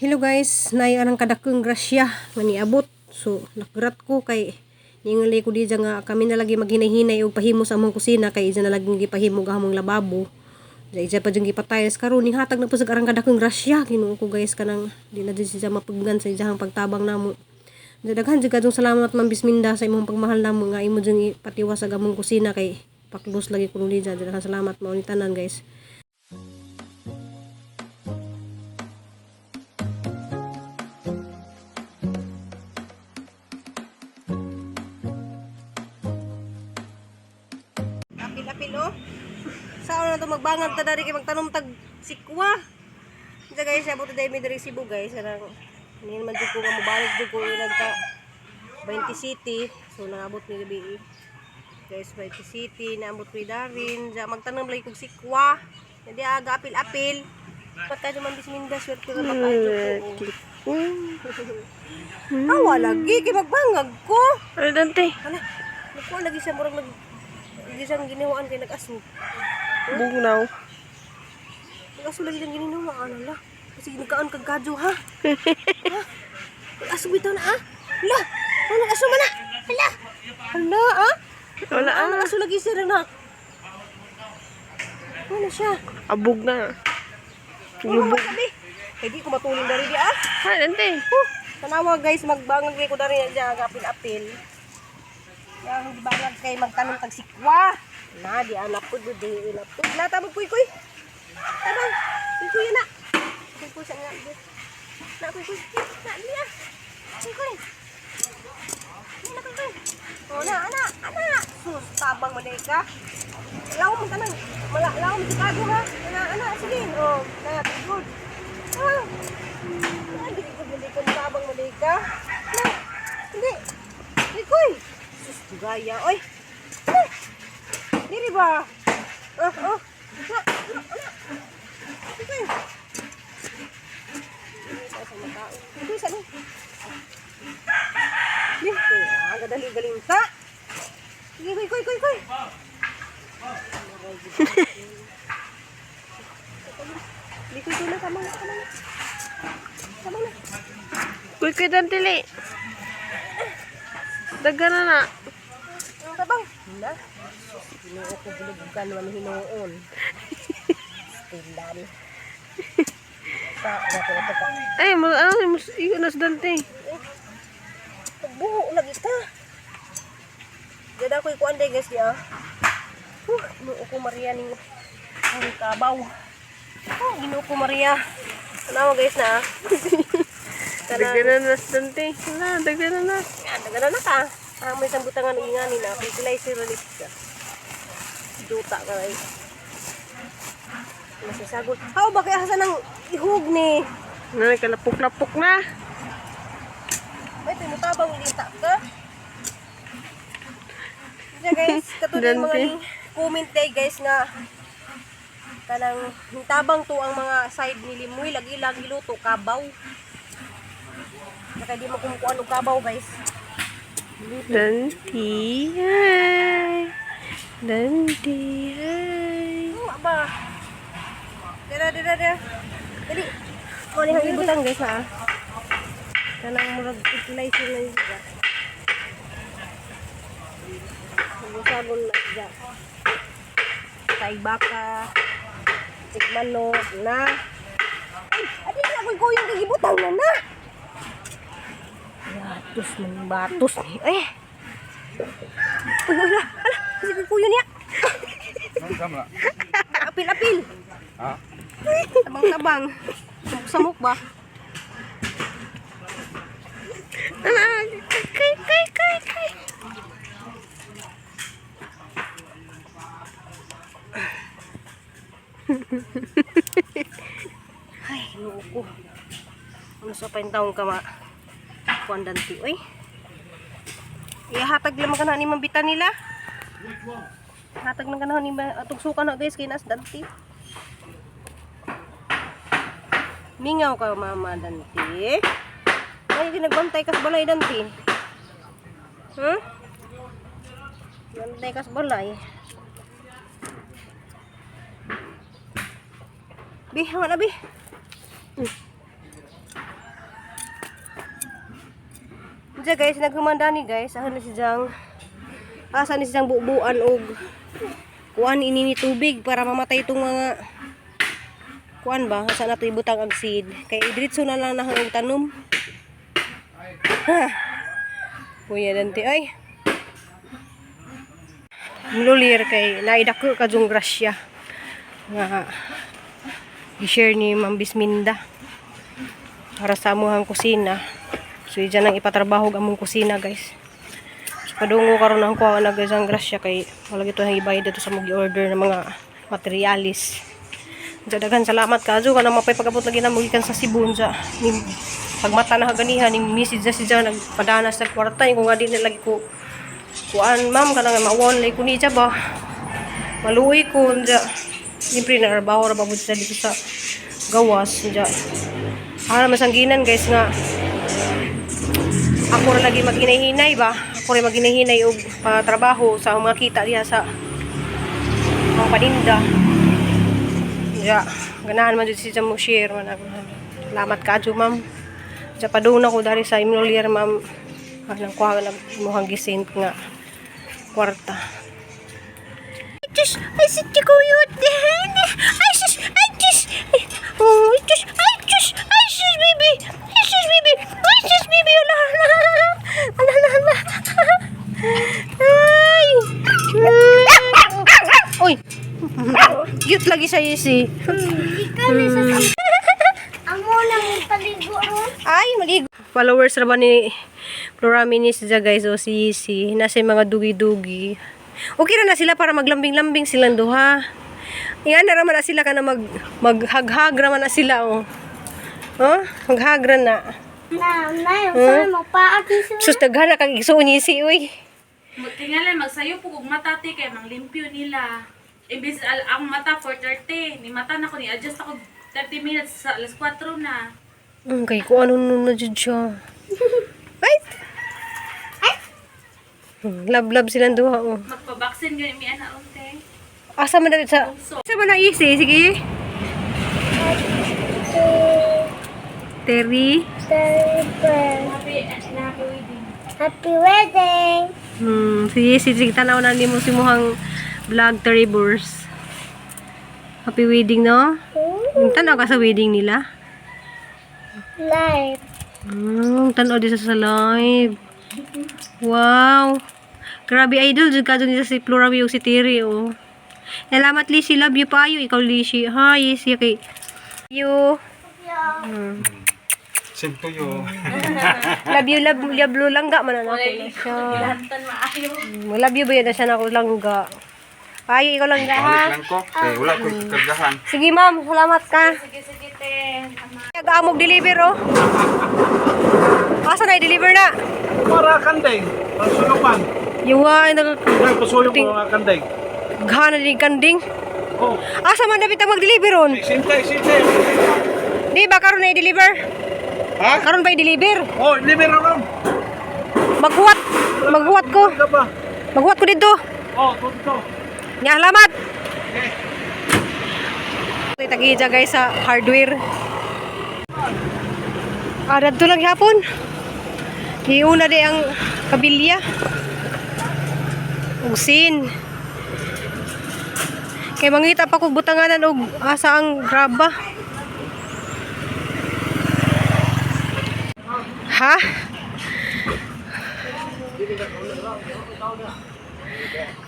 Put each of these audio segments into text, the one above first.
Hello guys, nay anang kadakeng grasya nga niabot. So nagrat ko kay ningali ko di nga kami na lagi maghinay-hinay og pahimo sa among kusina kay isa na lagi gipahimo gamong lababo. Isa pa jung gipatayos karon ning hatag na po sa arang kadakeng grasya Ginoo ko guys kanang di na di siya mapugnan sa isang pagtabang namo. Daghan jud kadtong salamat Ma'am Bisminda sa imong pagmahal namo nga imo jung ipatiwas sa gamong kusina kay paklos lagi kuno di daghan salamat mao ni tanan guys. Apil-apil oh. Saan na to magbangan ta dari kay magtanom tag sikwa. Diya guys, abot ta mi dari Cebu guys. Kanang hindi naman jud ko nga mobalik jud ko nagka 20 City. So naabot mi gabi. Guys, 20 City naabot mi darin. Diya magtanom lagi kog sikwa. Hindi aga apil-apil. Patay man Bisminda swerte ka makayo ko. Awa lagi kay magbangag ko. Ano dante? Hala. Nako lagi sa murag gisang giniwaan kay nag-aso. Bugnaw. Nag-aso lagi lang giniwaan ala. Kasi nagkaan kag kadyo ha. Ha? Nag-aso bitaw na ha. Hala. Oh, nag-aso man na. Hala. Hala ha. Wala ah. Nag-aso lagi siya na. Ano siya? Abog na. Lubog sabi. Kay di ko matulong dari di ah. Ha, dante. Tanawa guys, magbangag ko dari diya apil-apil. Yang dibangag kay magtanong tag sikwa. Na di anak ko di anak ko. La tabog kuy. Tabang. Kuy na. Kuy sa nga. Na kuy. Na niya. Kuy. Na kuy. Oh na ana. Sus tabang man ka. Law mo tanang. Law mo Chicago ha. Ana sige. Oh, na good. Ah. Hindi ko tabang man ka. Na. Hindi. Kuy. Gaya, oy. Diri ba? Oh. Okay. Ito sa ni. Nih, agak dali-galing ta. Sige, kuy. Dito na kamang na. Kuy dante li. Dagana na. Tabang. Na. Ginoo ko bulugan man hinoon. Tindan. Wato ka. Ay, iyo nas dante. Buho lagi ta. Jada ko ikuan day guys ya. Ginoo ko Maria ning ang kabaw. Ginoo ko Maria. Tanawa guys na. Dagana nas dante. Na, dagana na. Dagana na ka. Ang may sambutangan ingani na fertilizer ulit ka. Duta ka guys. Masasagol. How ba kaya hasan ng ihog ni? Na, kalapok-lapok na. Ay, tinutabang lita ka. Diya guys, katulad mga comment day guys nga kanang tabang to ang mga side ni Limoy. Lagi luto, kabaw. Kaya di mo kumukuha ng kabaw guys. Danti, hai. Danti, hai. Oh, apa? Dira. Dali. Mo ni ibutan guys ha. Kanang murag fertilizer na siya. Sabon na siya. Tay baka. Manok na. Ay, adi na ko yung gigibutang na. Batus nih. Ala, kasi kuyo niya. Apil-apil. Ha? Tabang-tabang. Samok ba? Kay. Ay, loko. Ano sa paintawon ka ma? Kuan danti, oy. Ihatag lang ka na ni mambitan nila. Hatag lang ka na ni tugsukan na guys kay nas danti. Mingaw ka mama danti. Ay nagbantay kas balay danti. Bantay kas balay. Bi, hawa na bi. Diya guys, naghumanda ni guys. Ahan na siyang asa ni siyang bubuan og kuan ini ni tubig para mamatay itong mga kuan ba? Asa nato ibutang ang seed. Kay diretso na lang nahang tanom. Kuya dante ay. Mulir kay naidako ka jung grasya. Nga i-share ni Ma'am Bisminda para sa amuhang kusina. So, dyan ang ipatrabaho among kusina, guys. So, padungo karon ang kuha na guys ang grasya kay wala gito ang ibayad dito sa mag-order ng mga materialis. Daghan salamat kaso kana mapay pagabot lagi na mugikan sa Cebu sa pagmata na ganiha ni message na siya nagpadanas sa kwarta kung nga di na lagi ko kuan ma'am kana nga mawon lay ko ni siya ba maluoy ko nja siyempre narabaho ra babud sa dito sa gawas nja para masangginan guys nga ako ra lagi maghinay-hinay ba ako ra maghinay-hinay og trabaho sa mga kita diha sa mga paninda ja ganahan man jud siya mo share man salamat kadyo ma'am ja paduna ko dari sa imnolier ma'am nang kuha na muhang gisent nga kwarta. Ay si Chikuyut din. Ay sus, ay sus. Oh, sus, ay sus, ay sus baby. Ay sus baby. Ay sus baby. Ala. Ay. Oy. Cute lagi sa isi. Amo lang paligo ron. Ay, maligo. Followers ra ba ni Flora Minis dyan guys o si Yisi. Nasa yung mga dugi-dugi. Okay na sila para maglambing-lambing silang duha. Yan na raman na sila ka na maghag-hag raman na sila o. Oh, maghag ra na. Na, yung sana magpaagi sila. Sus, daghan na kang igsuon ni Yisi, uy. Tingala, magsayo po kung matati kay manglimpyo nila. Ibis ang mata 4:30. Ni mata na ko ni adjust ako 30 minutes sa alas 4 na. Kay ko ano na dyan siya. Right? Love silang duha o. Magpa-vaccine yun mi ana unte. Asa man na sa... Asa man na Yisi, sige. Terry. Happy wedding. Si Yisi, sige tanaw na ni mo si muhang vlog Terry Burst. Happy wedding, no? Tanaw ka sa wedding nila? Live. Tanaw di sa live. Wow. Grabe idol jud kadto nila si Flora ug si Terry oh. Salamat Lisi, love you pa ayo ikaw Lisi. Hi Lisi kay you. Same to you. Love you langga man na ako na siya. Lantan maayo. Love you ba yun na siya na ako langga. Payo ikaw langga ha. Balik lang ko. Eh, wala ko kargahan. Sige ma'am, salamat ka. Sige te. Nag-amog deliver oh. Asa na i-deliver na? Para kandeng, pasulupan. Yuwa ay Ay, pasulong ko mga kandeng. Gana din kanding. Oh, Asa man dapat mag-deliver ron? sintay. Di ba karon na i-deliver? Ha? Karon ba i-deliver? Oh, libero ron. Maghuwat ko. Ano ba? Maghuwat ko dito. Oh, tuto. Nya, salamat. Okay, tagi-ja guys sa hardware. Dadto lang hapon. Giuna di ang kabilya. Usin. Kay mangita pa ko butanganan og asa ang graba. Ha?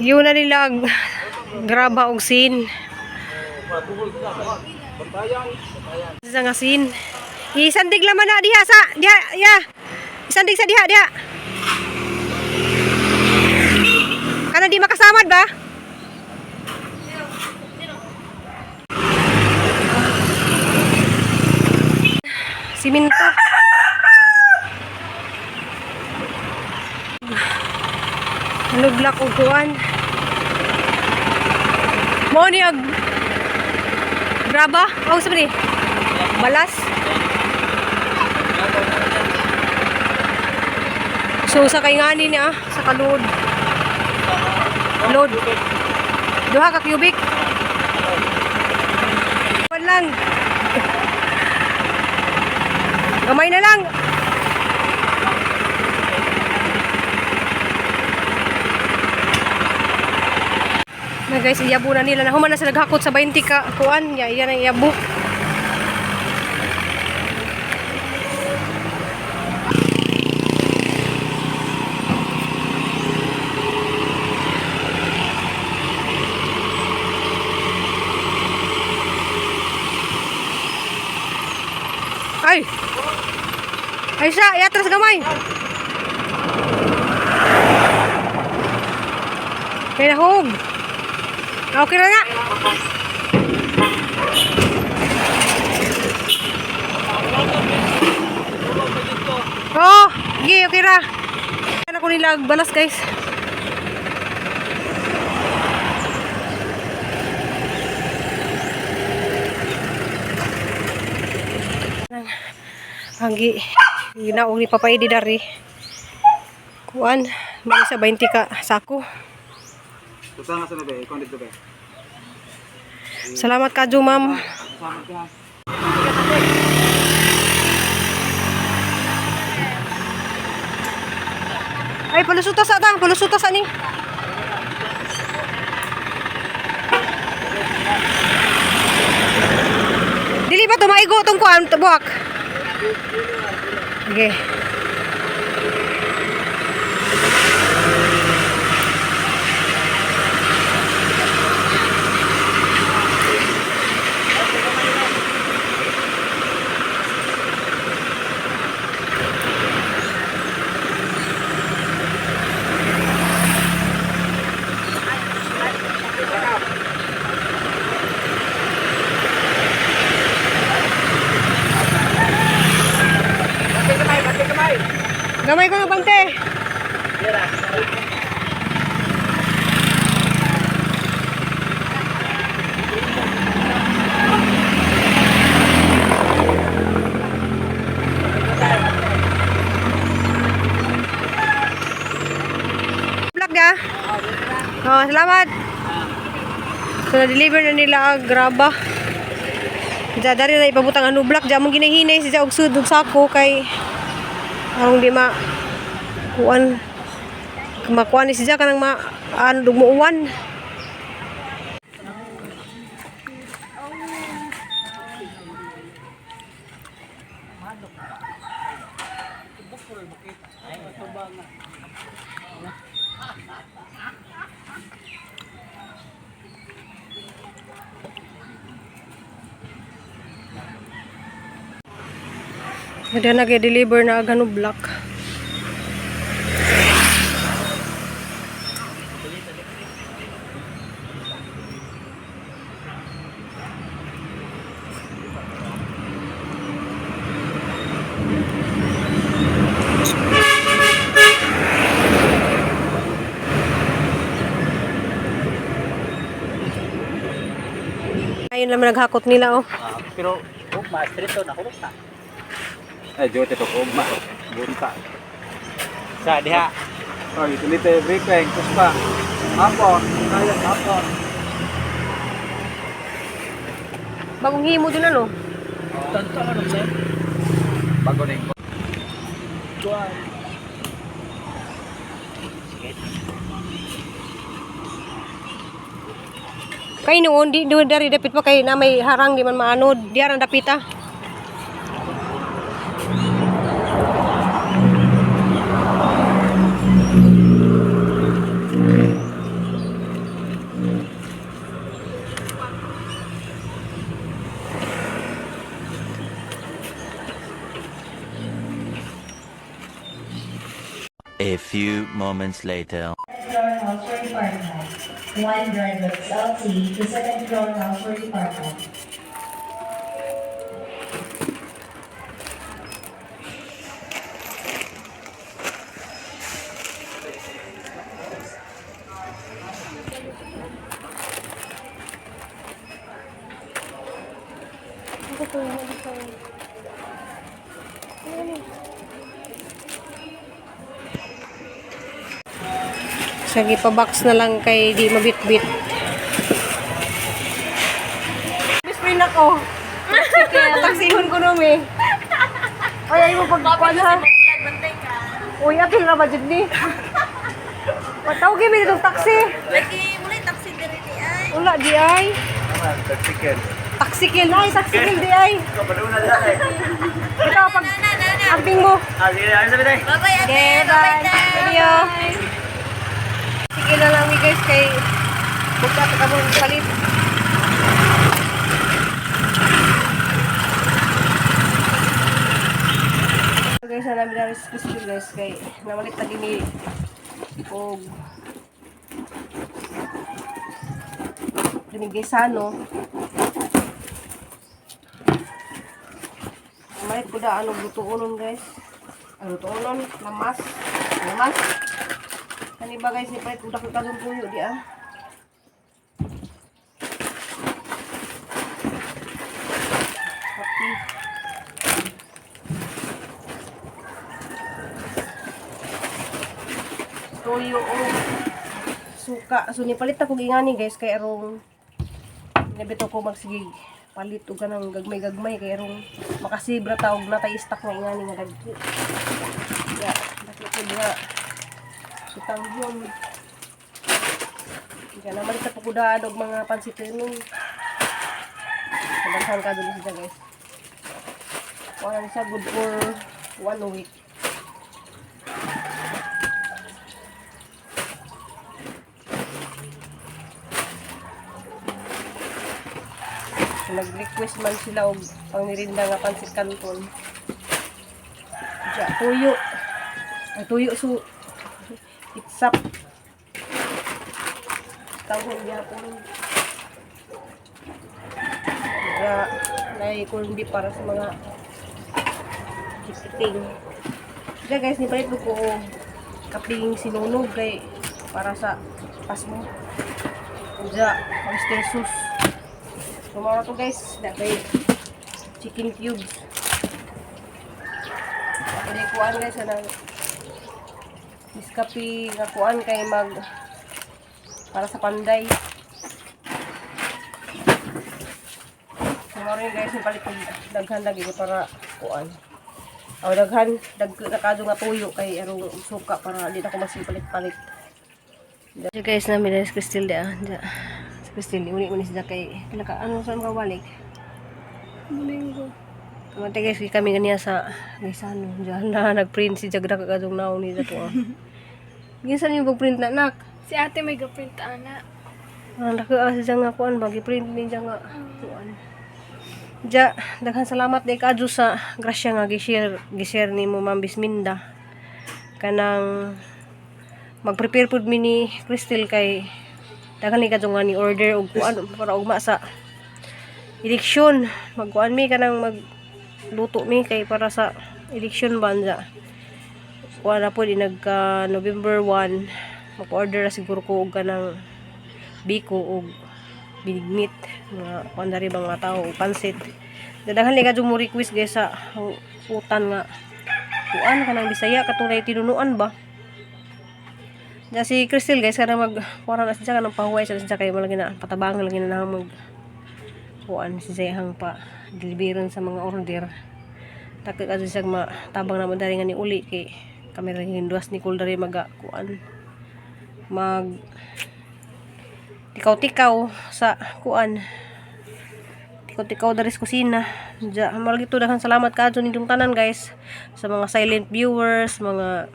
Yun na nila ang graba og sin. Sa nga sin. Isandig laman na diha sa diha ya. Isandig sa diha diha. Kana di makasamad ba? Siminto. Nuglak og kuan. Mo ni ag graba, aw sa ni. Balas. So sa kay ngani niya sa kalod. Load. Duha ka cubic. Kuan lang. Gamay na lang. guys, iyabo na nila. Nahuman na sila naghakot sa 20 ka kuan. Yan ang iyabo. Ay! Ay siya, iatras gamay! Kaya nahog! Okay na nga! Oh! Okay na! Kaya ako nila balas guys. Hanggi ginaong ni Papa Edi dari kuan mali sa 20 ka sako. Tuta nga sa nabe, ikaw dito be. Salamat ka Jo ma'am. Salamat ka. Ay palusuta sa ta, palusuta sa ni. Dili ba tumaigo tong kuan buhak? Okay. Gamay ko ng bante. Vlog na. Oh, salamat. So, na-deliver na nila ang graba. Dari na ipabutang ano block. Diyan mong ginahinay siya og sud og sako kay arong di ma kuan makuan ni siya kanang ma ano dugmuuwan. Ada nag-deliver na agano block. Ayun lang naghakot nila oh. Pero, master ito, nakulot na. Ay, jote to ugma. Bunta. Sa diha. Oh, utility breaking kuspa. Hapon, kaya hapon. Bagong himo dun ano? Tanto ano sir? Bago ning Kay noon di dari dapit pa kay na may harang di man maano, diyan ang dapita. A few moments later. Floor house for department. One driver LT to second floor house for department. Sige pa box na lang kay di mabit-bit. Bisprin ako. Taksihon ko numi. Ay ay mo pagkuan ha. Uy, atul ra ba jud ni? Pataw gyud mi dito taxi. Lagi, muli taxi diri ni ay. Wala di ay. Naman, tagsikin. Taksikil na, taksikil di ay. Kapaduna dyan eh. Ikaw pag amping mo. Sige, ayos na bitay. Okay, bye. Video. Sige na lang guys kay buka ka mo palit. Guys, na namin na rescue guys kay namalit lagi ni og Dinigisano. Namalit ko da ano lutuonon guys. Ang lutuonon, lamas. Lamas. Kani ba guys, ni palit ko da kagong puyo di ah. Okay. Toyo o suka. So nipalit ako gingani guys kay arong nabito ko magsigig palit og kanang gagmay-gagmay kay arong makasibra taog na tay stock nga ingani nga dagko. Ya, dako ko diha. Sutang yun. Diyan naman sa pagkudaan og mga pansitinon. Sabaghan ka dun siya guys. Walang siya good for 1 week. Nag-request man sila og pangnirinda nga pansit canton. Diya, tuyo. Ay, tuyo su. Itsap. Tawag niya po. Diya, nai kundi para sa mga chikiting. Diya guys, nipalit ko kaping sinunog kay para sa pasmo. Diya, oyster sauce. Tomorrow to guys, dapat chicken cubes. Pwede kuhaan guys, anang miskapi nga kuhaan kay mag para sa panday. Tomorrow guys, yung palit daghan lagi ko para kuhaan. O daghan, nakado nga tuyo kay arong suka para di na ko masipalit-palit. So guys, namin na Crystal di ah. Crystal, uni-uni siya kay ano saan ka balik? Linggo. Kamante guys, kami ganiya sa Gisano. Diyan na nag-print si Jagra kagadong naon ni dato. Ginsan yung print na nak. Si ate may ga-print ana. Naka siya nga kuan bagi-print ni siya nga kuan. Ja, daghan salamat day kadto sa grasya nga gi-share ni mo Ma'am Bisminda. Kanang mag-prepare pud mi ni Crystal kay daghan ni kadto nga ni order og kuan para ugma sa eleksyon. Magkuan mi kanang magluto mi kay para sa eleksyon banja. Kuan na po di nagka November 1 mag-order na siguro ko og kanang biko og binigmit nga kuan dari mga tao og pansit. Daghan ni kadto mo request guys sa utan nga kuan kanang Bisaya katulay tinunuan ba. Ja si Crystal guys kada magkuha na siya kanang pahuway siya kay malagi na patabangan lagi na mag kuan siya hang pa deliveron sa mga order. Takot kasi siya matabang naman dari nga ni uli kay kami rin hinduas ni Kul dari kuan mag tikaw-tikaw sa kuan tikaw-tikaw dari sa kusina. Ja malagi to daghan salamat kadto ninyong tanan guys sa mga silent viewers, mga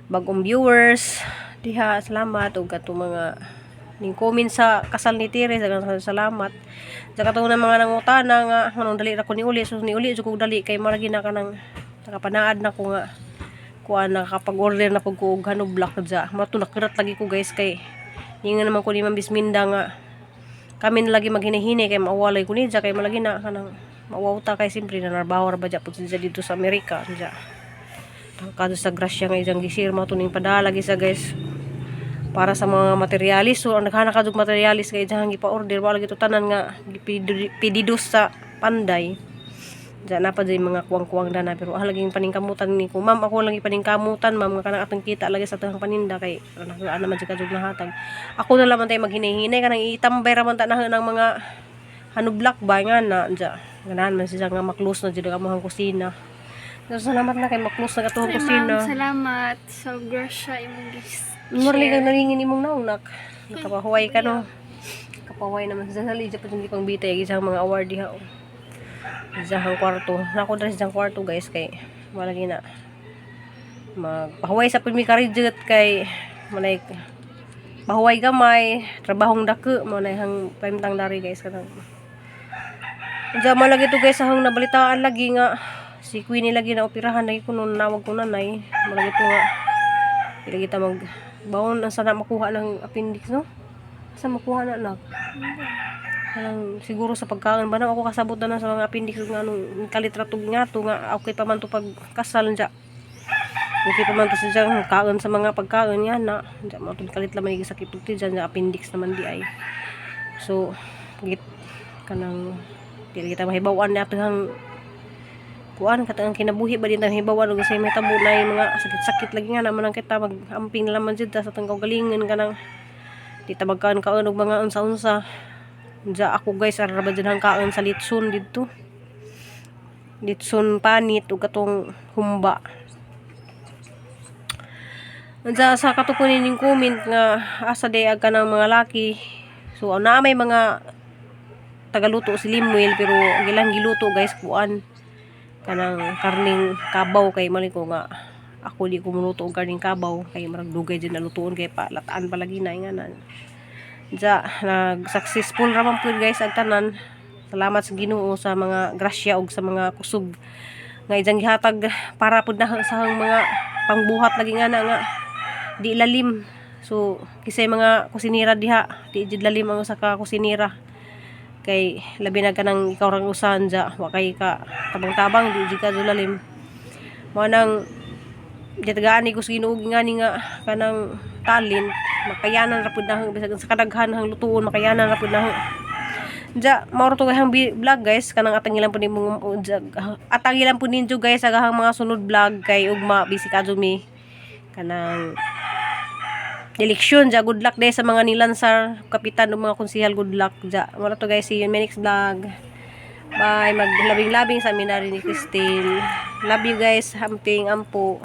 bagong viewers diha, salamat og kato mga ning comment sa kasal ni Tire, salamat sa kato na mga nangutana nga nganong dali ra ko ni uli, so ni uli jud ko dali kay maragi na kanang nakapanaad na ko nga kuan nakapag-order na pag ko og hanoblak ja mato nakirat lagi ko guys kay ninga naman ko ni Ma'am Bisminda nga kami na lagi maghinahinay kay maawalay ko ni ja kay malagi na kanang mawawta kay simpre na narbaho ra ba ja pud siya dito sa Amerika ja. Kado sa grasya nga isang gisir mo tuning padala gisa guys para sa mga materialis. So naghana kadug materialis kay jang gipa-order wala gito tanan nga pididos sa panday. Diyan na pa dyan mga kuwang-kuwang dana pero laging paningkamutan ni ko. Ma'am ako lagi paningkamutan ma'am nga kanang atong kita lagi sa tang paninda kay nakaan naman jud kadug nahatag. Ako na lamang tay maghinay-hinay kanang itambay ra man ta ng mga hanoblak ba nga na diyan. Ganahan man siya nga maklose na jud ang among kusina. So, salamat na kay maklose na katong kusina. Salamat sa grasya imong gis. Murali kang nalingin imong naunak. Nakapahuway ka no. Kapahuway naman sa salid sa hindi pang bitay isang mga award diha. Isang kwarto. Nako dres isang kwarto guys kay malagi na. Magpahuway sa pimi karidjut kay malay pahuway gamay, trabahong dako mo na hang pamtang dari guys kanang. Diyan malagi to guys hang nabalitaan lagi nga si Queenie lagi na operahan lagi kuno nawag ko nanay. Malagi to nga pila kita mag baon ang sana makuha ng appendix no? Sa makuha na anak. Kanang siguro sa pagkaon ba na ako kasabot na sa mga appendix nga nung kalitratog nga to nga okay pa man to pagkasal nja. Okay pa man to sa kaon sa mga pagkaon yan na nja mo to kalit lamay sakit ug ti dyan appendix naman di ay. So git kanang dili kita mahibaw-an na atong kuan katang kinabuhi ba din tang hibawan ug say mahitabo na mga sakit-sakit lagi nga naman ang kita mag-amping laman jud sa tang kaugalingon kanang di ta magkaon-kaon og mga unsa-unsa. Diya ako guys ara ba dyan ang kaon sa litson didto. Litson panit ug katong humba. Diya sa katukunin ning comment nga asa day ag kanang mga laki. So na may mga tagaluto si Limuel pero gilang giluto guys kuan kanang karning kabaw kay mali ko nga ako di ko muluto og karning kabaw kay marag dugay din nalutuon kay lataan palagi na nga ja nag successful ra man pud guys ang tanan. Salamat sa Ginoo sa mga grasya og sa mga kusog nga ijang gihatag para pud na sa mga pangbuhat lagi nga di lalim. So kisay mga kusinira diha di jud lalim ang usa ka kusinira kay labi na kanang ikaw rang usahan dya wa kay ka tabang-tabang di ka lalim mo nang ditagaan ni ko sa Ginoo nga ni nga kanang talent makayanan ra pud na bisag sa kadaghan hang lutuon makayanan ra pud na dya mao to hang vlog guys kanang atangilan pud nimo atangilan pud ninyo guys agahang mga sunod vlog kay ugma busy ka mi kanang eleksyon ja good luck day sa mga nilansar kapitan ug mga konsehal good luck ja wala to guys see you in my next vlog. Bye maglabing-labing sa minari ni Christine. Love you guys hamping ampo.